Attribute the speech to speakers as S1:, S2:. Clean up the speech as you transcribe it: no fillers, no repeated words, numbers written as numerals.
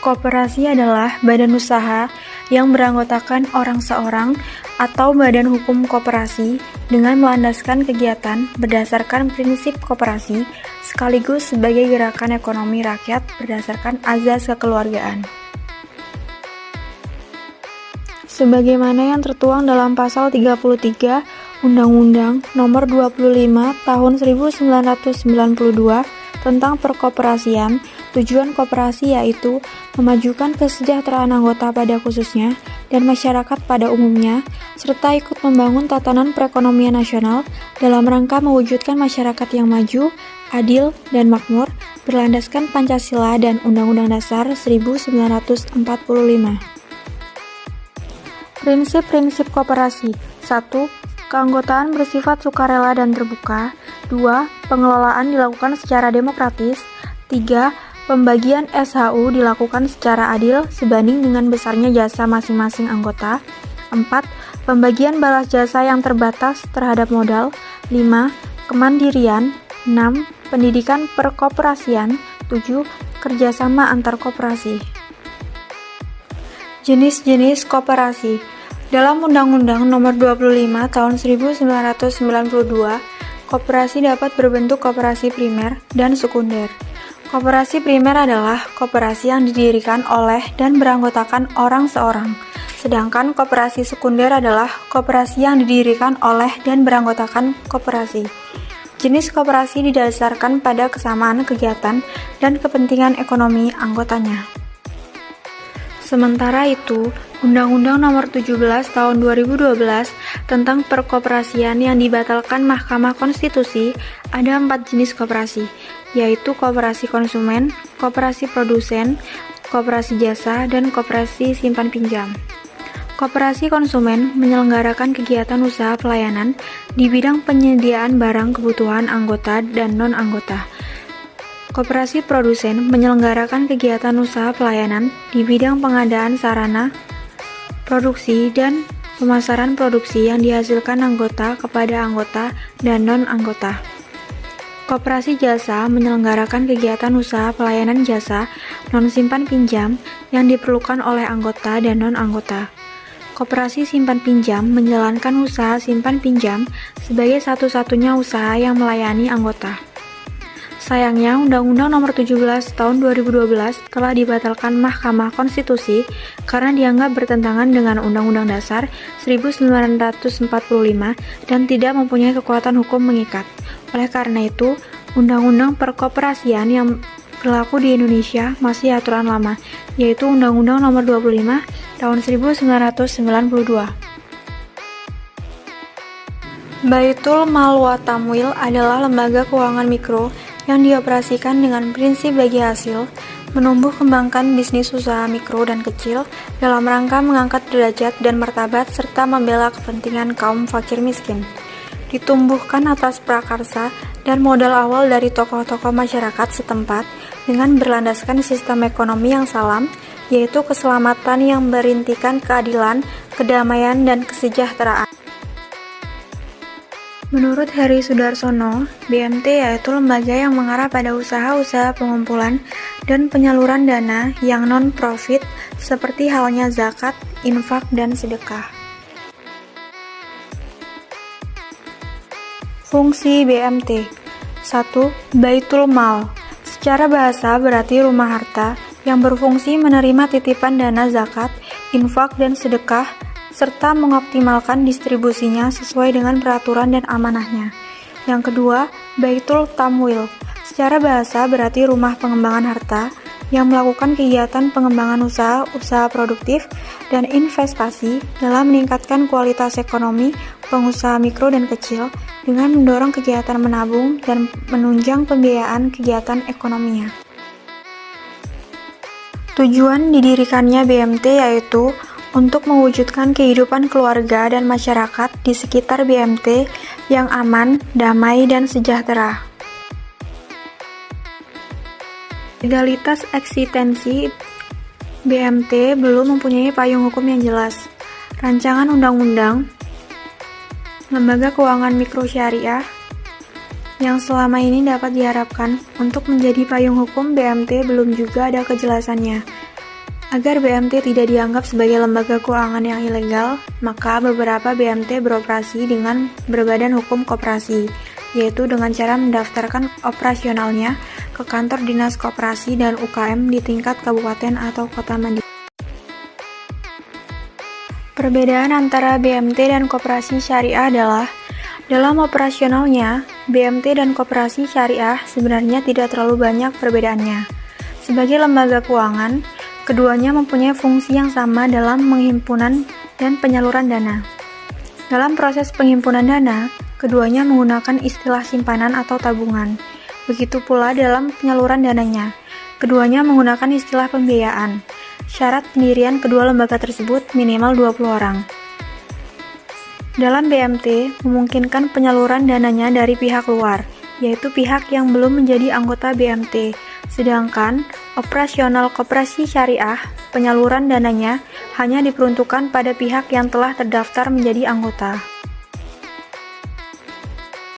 S1: Koperasi adalah badan usaha yang beranggotakan orang seorang atau badan hukum koperasi dengan melandaskan kegiatan berdasarkan prinsip koperasi sekaligus sebagai gerakan ekonomi rakyat berdasarkan azas kekeluargaan. Sebagaimana yang tertuang dalam pasal 33 Undang-Undang Nomor 25 Tahun 1992 tentang perkoperasian, tujuan koperasi yaitu memajukan kesejahteraan anggota pada khususnya dan masyarakat pada umumnya, serta ikut membangun tatanan perekonomian nasional dalam rangka mewujudkan masyarakat yang maju, adil, dan makmur, berlandaskan Pancasila dan Undang-Undang Dasar 1945. Prinsip-prinsip koperasi. 1. Keanggotaan bersifat sukarela dan terbuka. 2. Pengelolaan dilakukan secara demokratis. 3. Pembagian SHU dilakukan secara adil sebanding dengan besarnya jasa masing-masing anggota. 4. Pembagian balas jasa yang terbatas terhadap modal. 5. Kemandirian. 6. Pendidikan perkoperasian. 7. Kerjasama antar koperasi. Jenis-jenis koperasi. Dalam Undang-Undang Nomor 25 Tahun 1992, koperasi dapat berbentuk koperasi primer dan sekunder. Koperasi primer adalah koperasi yang didirikan oleh dan beranggotakan orang seorang, sedangkan koperasi sekunder adalah koperasi yang didirikan oleh dan beranggotakan koperasi. Jenis koperasi didasarkan pada kesamaan kegiatan dan kepentingan ekonomi anggotanya. Sementara itu, Undang-Undang Nomor 17 Tahun 2012 tentang perkoperasian yang dibatalkan Mahkamah Konstitusi ada 4 jenis koperasi, yaitu koperasi konsumen, koperasi produsen, koperasi jasa, dan koperasi simpan pinjam. Koperasi konsumen menyelenggarakan kegiatan usaha pelayanan di bidang penyediaan barang kebutuhan anggota dan non-anggota. Koperasi produsen menyelenggarakan kegiatan usaha pelayanan di bidang pengadaan sarana, produksi, dan pemasaran produksi yang dihasilkan anggota kepada anggota dan non-anggota. Koperasi jasa menyelenggarakan kegiatan usaha pelayanan jasa non-simpan pinjam yang diperlukan oleh anggota dan non-anggota. Koperasi simpan pinjam menjalankan usaha simpan pinjam sebagai satu-satunya usaha yang melayani anggota. Sayangnya, Undang-Undang Nomor 17 Tahun 2012 telah dibatalkan Mahkamah Konstitusi karena dianggap bertentangan dengan Undang-Undang Dasar 1945 dan tidak mempunyai kekuatan hukum mengikat. Oleh karena itu, Undang-Undang Perkoperasian yang berlaku di Indonesia masih aturan lama, yaitu Undang-Undang Nomor 25 Tahun 1992. Baitul Mal wa Tamwil adalah lembaga keuangan mikro yang dioperasikan dengan prinsip bagi hasil, menumbuh kembangkan bisnis usaha mikro dan kecil dalam rangka mengangkat derajat dan martabat serta membela kepentingan kaum fakir miskin. Ditumbuhkan atas prakarsa dan modal awal dari tokoh-tokoh masyarakat setempat dengan berlandaskan sistem ekonomi yang salam, yaitu keselamatan yang berintikan keadilan, kedamaian, dan kesejahteraan. Menurut Heri Sudarsono, BMT yaitu lembaga yang mengarah pada usaha-usaha pengumpulan dan penyaluran dana yang non-profit seperti halnya zakat, infak, dan sedekah. Fungsi BMT. 1. Baitul Mal. Secara bahasa berarti rumah harta yang berfungsi menerima titipan dana zakat, infak, dan sedekah serta mengoptimalkan distribusinya sesuai dengan peraturan dan amanahnya. Yang kedua, Baitul Tamwil. Secara bahasa berarti rumah pengembangan harta yang melakukan kegiatan pengembangan usaha produktif dan investasi dalam meningkatkan kualitas ekonomi pengusaha mikro dan kecil dengan mendorong kegiatan menabung dan menunjang pembiayaan kegiatan ekonominya. Tujuan didirikannya BMT yaitu untuk mewujudkan kehidupan keluarga dan masyarakat di sekitar BMT yang aman, damai, dan sejahtera. Legalitas eksistensi BMT belum mempunyai payung hukum yang jelas. Rancangan undang-undang Lembaga Keuangan Mikro Syariah yang selama ini dapat diharapkan untuk menjadi payung hukum BMT belum juga ada kejelasannya. Agar BMT tidak dianggap sebagai lembaga keuangan yang ilegal, maka beberapa BMT beroperasi dengan berbadan hukum koperasi, yaitu dengan cara mendaftarkan operasionalnya ke kantor dinas koperasi dan UKM di tingkat kabupaten atau kota mandiri. Perbedaan antara BMT dan koperasi syariah adalah, dalam operasionalnya, BMT dan koperasi syariah sebenarnya tidak terlalu banyak perbedaannya. Sebagai lembaga keuangan, keduanya mempunyai fungsi yang sama dalam penghimpunan dan penyaluran dana. Dalam proses penghimpunan dana, keduanya menggunakan istilah simpanan atau tabungan. Begitu pula dalam penyaluran dananya, keduanya menggunakan istilah pembiayaan. Syarat pendirian kedua lembaga tersebut minimal 20 orang. Dalam BMT, memungkinkan penyaluran dananya dari pihak luar, yaitu pihak yang belum menjadi anggota BMT. Sedangkan operasional koperasi syariah, penyaluran dananya hanya diperuntukkan pada pihak yang telah terdaftar menjadi anggota.